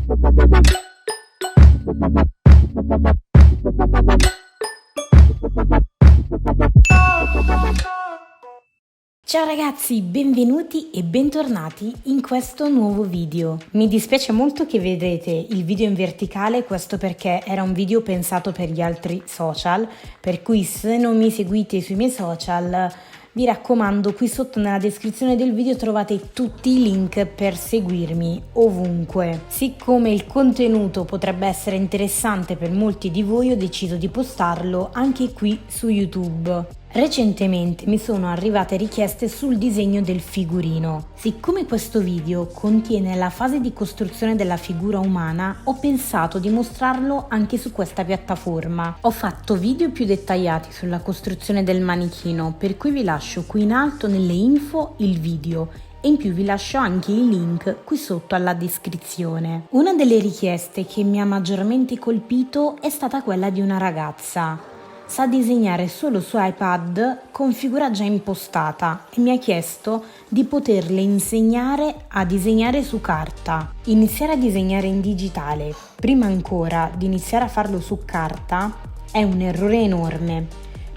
Ciao ragazzi, benvenuti e bentornati in questo nuovo video. Mi dispiace molto che vedete il video in verticale, questo perché era un video pensato per gli altri social, per cui se non mi seguite sui miei social, vi raccomando, qui sotto nella descrizione del video trovate tutti i link per seguirmi ovunque. Siccome il contenuto potrebbe essere interessante per molti di voi, ho deciso di postarlo anche qui su YouTube. Recentemente mi sono arrivate richieste sul disegno del figurino. Siccome questo video contiene la fase di costruzione della figura umana, ho pensato di mostrarlo anche su questa piattaforma. Ho fatto video più dettagliati sulla costruzione del manichino, per cui vi lascio qui in alto nelle info il video e in più vi lascio anche il link qui sotto alla descrizione. Una delle richieste che mi ha maggiormente colpito è stata quella di una ragazza. Sa disegnare solo su iPad con figura già impostata e mi ha chiesto di poterle insegnare a disegnare su carta. Iniziare a disegnare in digitale, prima ancora di iniziare a farlo su carta, è un errore enorme,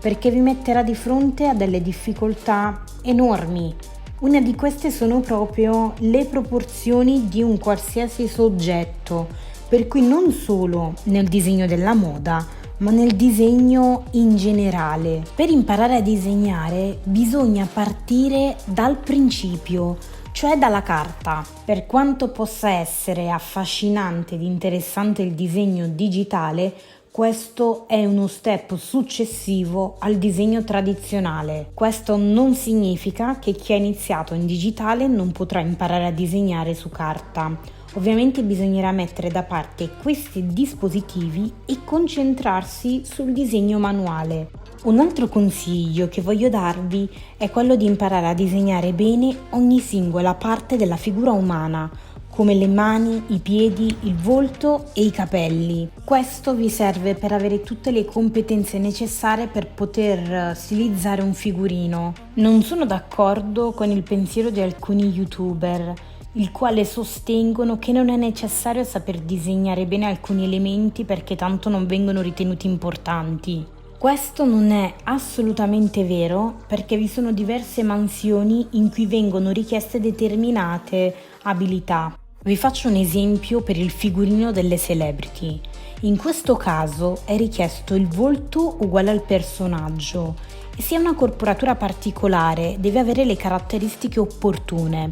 perché vi metterà di fronte a delle difficoltà enormi. Una di queste sono proprio le proporzioni di un qualsiasi soggetto, per cui non solo nel disegno della moda, ma nel disegno in generale. Per imparare a disegnare bisogna partire dal principio, cioè dalla carta. Per quanto possa essere affascinante ed interessante il disegno digitale, questo è uno step successivo al disegno tradizionale. Questo non significa che chi ha iniziato in digitale non potrà imparare a disegnare su carta. Ovviamente bisognerà mettere da parte questi dispositivi e concentrarsi sul disegno manuale. Un altro consiglio che voglio darvi è quello di imparare a disegnare bene ogni singola parte della figura umana, come le mani, i piedi, il volto e i capelli. Questo vi serve per avere tutte le competenze necessarie per poter stilizzare un figurino. Non sono d'accordo con il pensiero di alcuni YouTuber, il quale sostengono che non è necessario saper disegnare bene alcuni elementi perché tanto non vengono ritenuti importanti. Questo non è assolutamente vero, perché vi sono diverse mansioni in cui vengono richieste determinate abilità. Vi faccio un esempio per il figurino delle celebrity. In questo caso è richiesto il volto uguale al personaggio e se ha una corporatura particolare deve avere le caratteristiche opportune.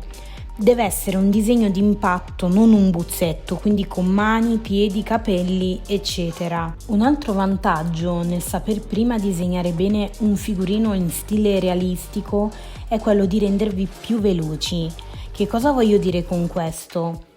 Deve essere un disegno d'impatto, non un bozzetto, quindi con mani, piedi, capelli, eccetera. Un altro vantaggio nel saper prima disegnare bene un figurino in stile realistico è quello di rendervi più veloci. Che cosa voglio dire con questo?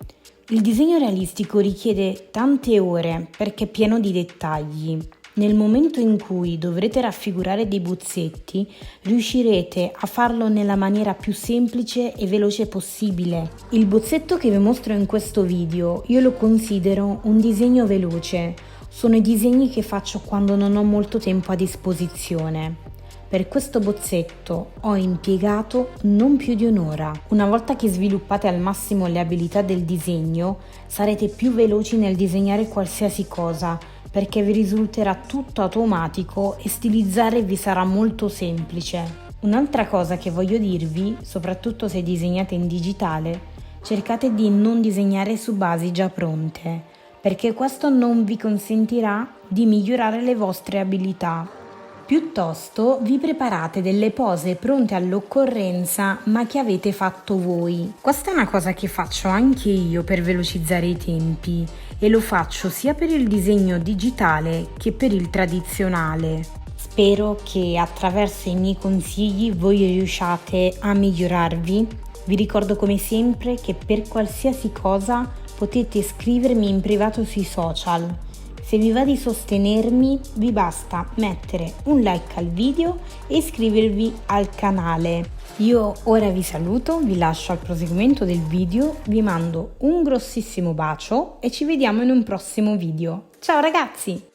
Il disegno realistico richiede tante ore perché è pieno di dettagli. Nel momento in cui dovrete raffigurare dei bozzetti, riuscirete a farlo nella maniera più semplice e veloce possibile. Il bozzetto che vi mostro in questo video io lo considero un disegno veloce. Sono i disegni che faccio quando non ho molto tempo a disposizione. Per questo bozzetto ho impiegato non più di un'ora. Una volta che sviluppate al massimo le abilità del disegno, sarete più veloci nel disegnare qualsiasi cosa, perché vi risulterà tutto automatico e stilizzare vi sarà molto semplice. Un'altra cosa che voglio dirvi, soprattutto se disegnate in digitale, cercate di non disegnare su basi già pronte, perché questo non vi consentirà di migliorare le vostre abilità. Piuttosto vi preparate delle pose pronte all'occorrenza ma che avete fatto voi. Questa è una cosa che faccio anche io per velocizzare i tempi e lo faccio sia per il disegno digitale che per il tradizionale. Spero che attraverso i miei consigli voi riusciate a migliorarvi. Vi ricordo come sempre che per qualsiasi cosa potete scrivermi in privato sui social. Se vi va di sostenermi, vi basta mettere un like al video e iscrivervi al canale. Io ora vi saluto, vi lascio al proseguimento del video, vi mando un grossissimo bacio e ci vediamo in un prossimo video. Ciao ragazzi!